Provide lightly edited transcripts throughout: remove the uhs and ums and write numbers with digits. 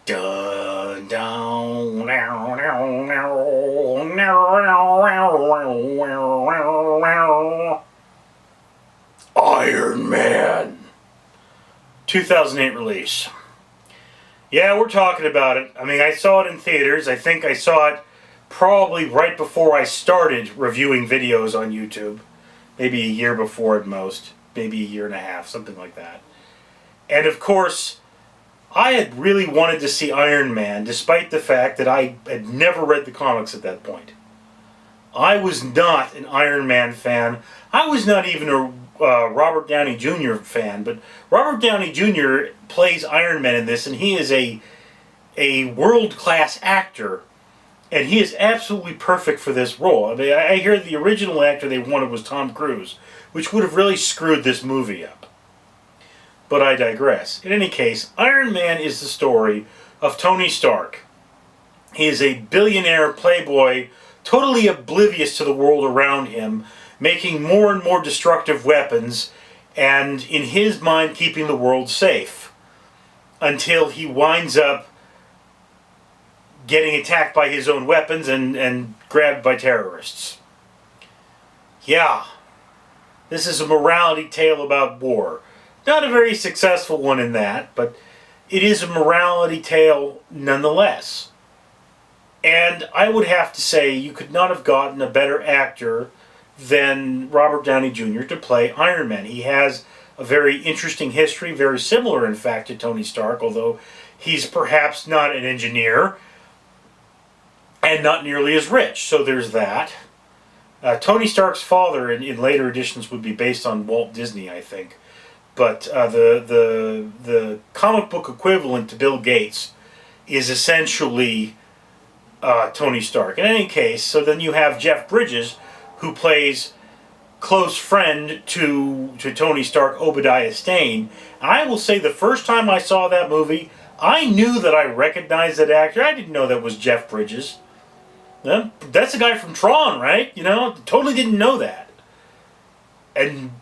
Dun, dun, Iron Man. 2008 release. Yeah, we're talking about it. I mean, I saw it in theaters. I think I saw it probably right before I started reviewing videos on YouTube. Maybe a year before at most. Maybe a year and a half, something like that. And of course, I had really wanted to see Iron Man, despite the fact that I had never read the comics at that point. I was not an Iron Man fan. I was not even a Robert Downey Jr. fan, but Robert Downey Jr. plays Iron Man in this, and he is a world-class actor, and he is absolutely perfect for this role. I mean, I hear the original actor they wanted was Tom Cruise, which would have really screwed this movie up. But I digress. In any case, Iron Man is the story of Tony Stark. He is a billionaire playboy, totally oblivious to the world around him, making more and more destructive weapons, and in his mind keeping the world safe, until he winds up getting attacked by his own weapons and grabbed by terrorists. Yeah, this is a morality tale about war. Not a very successful one in that, but it is a morality tale nonetheless. And I would have to say you could not have gotten a better actor than Robert Downey Jr. to play Iron Man. He has a very interesting history, very similar in fact to Tony Stark, although he's perhaps not an engineer and not nearly as rich, so there's that. Tony Stark's father in later editions would be based on Walt Disney, I think. But the comic book equivalent to Bill Gates is essentially Tony Stark. In any case, so then you have Jeff Bridges, who plays close friend to Tony Stark, Obadiah Stane. I will say the first time I saw that movie, I knew that I recognized that actor. I didn't know that was Jeff Bridges. That's the guy from Tron, right? You know, totally didn't know that. And,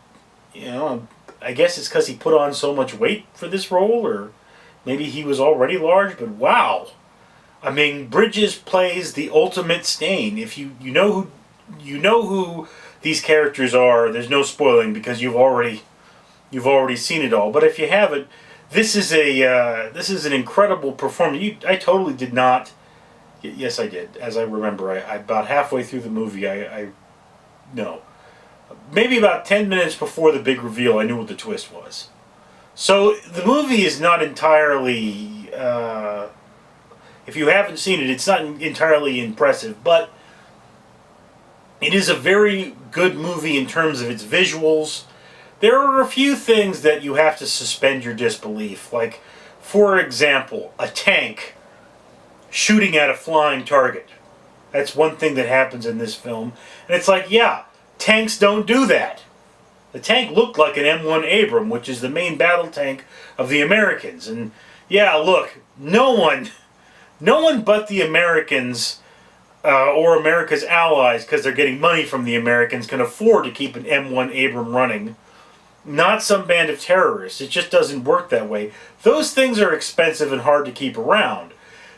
you know, I guess it's because he put on so much weight for this role, or maybe he was already large, but wow. I mean, Bridges plays the ultimate Stane. If you know who these characters are, there's no spoiling because you've already seen it all. But if you haven't, this is an incredible performance. I totally did not. Yes, I did. As I remember, I about halfway through the movie, no. Maybe about 10 minutes before the big reveal, I knew what the twist was. So the movie is not entirely, if you haven't seen it, it's not entirely impressive, but it is a very good movie in terms of its visuals. There are a few things that you have to suspend your disbelief, like, for example, a tank shooting at a flying target. That's one thing that happens in this film. And it's like, yeah, tanks don't do that. The tank looked like an M1 Abram, which is the main battle tank of the Americans. And yeah, look, no one but the Americans or America's allies, because they're getting money from the Americans, can afford to keep an M1 Abram running. Not some band of terrorists. It just doesn't work that way. Those things are expensive and hard to keep around.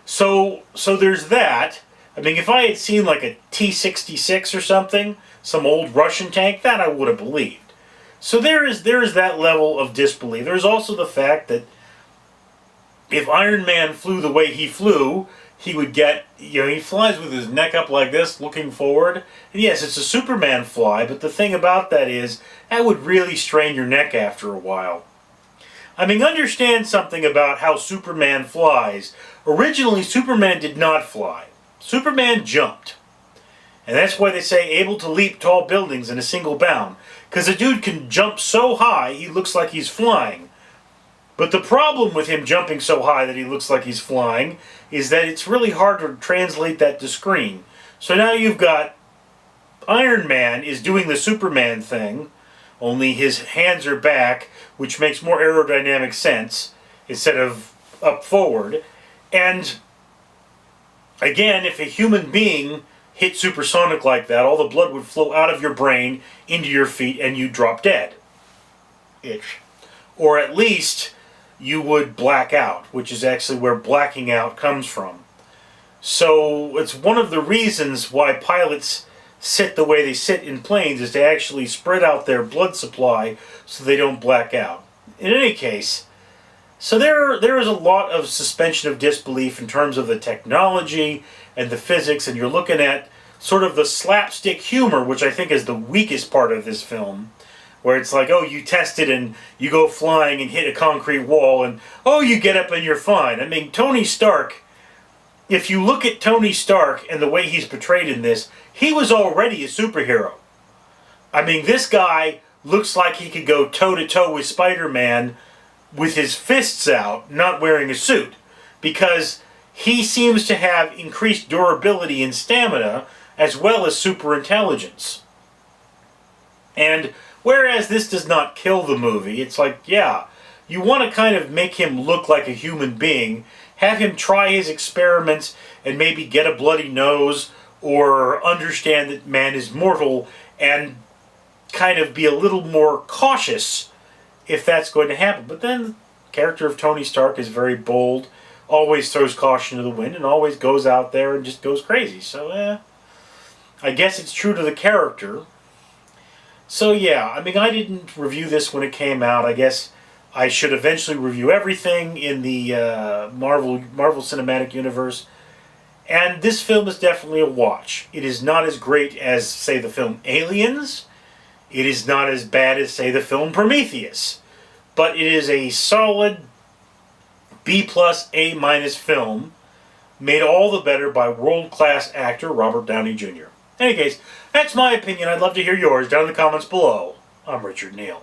So there's that. I mean, if I had seen like a T-66 or something, some old Russian tank, that I would have believed. So there is that level of disbelief. There's also the fact that if Iron Man flew the way he flew, he would get, he flies with his neck up like this, looking forward. And yes, it's a Superman fly, but the thing about that is, that would really strain your neck after a while. I mean, understand something about how Superman flies. Originally, Superman did not fly. Superman jumped. And that's why they say able to leap tall buildings in a single bound. Because a dude can jump so high, he looks like he's flying. But the problem with him jumping so high that he looks like he's flying is that it's really hard to translate that to screen. So now you've got Iron Man is doing the Superman thing, only his hands are back, which makes more aerodynamic sense instead of up forward. And again, if a human being hit supersonic like that, all the blood would flow out of your brain into your feet and you'd drop dead. Or at least you would black out, which is actually where blacking out comes from. So it's one of the reasons why pilots sit the way they sit in planes, is to actually spread out their blood supply so they don't black out. In any case, so there is a lot of suspension of disbelief in terms of the technology and the physics, and you're looking at sort of the slapstick humor, which I think is the weakest part of this film, where it's like, oh, you test it and you go flying and hit a concrete wall, and oh, you get up and you're fine. I mean, Tony Stark, if you look at Tony Stark and the way he's portrayed in this, he was already a superhero. I mean, this guy looks like he could go toe-to-toe with Spider-Man with his fists out, not wearing a suit, because he seems to have increased durability and stamina as well as super intelligence. And whereas this does not kill the movie, it's like, yeah, you want to kind of make him look like a human being, have him try his experiments and maybe get a bloody nose or understand that man is mortal, and kind of be a little more cautious if that's going to happen. But then the character of Tony Stark is very bold, always throws caution to the wind, and always goes out there and just goes crazy. So, I guess it's true to the character. So yeah, I mean, I didn't review this when it came out. I guess I should eventually review everything in the Marvel Cinematic Universe. And this film is definitely a watch. It is not as great as, say, the film Aliens. It is not as bad as, say, the film Prometheus. But it is a solid B+, A- film, made all the better by world-class actor Robert Downey Jr. In any case, that's my opinion. I'd love to hear yours down in the comments below. I'm Richard Neal.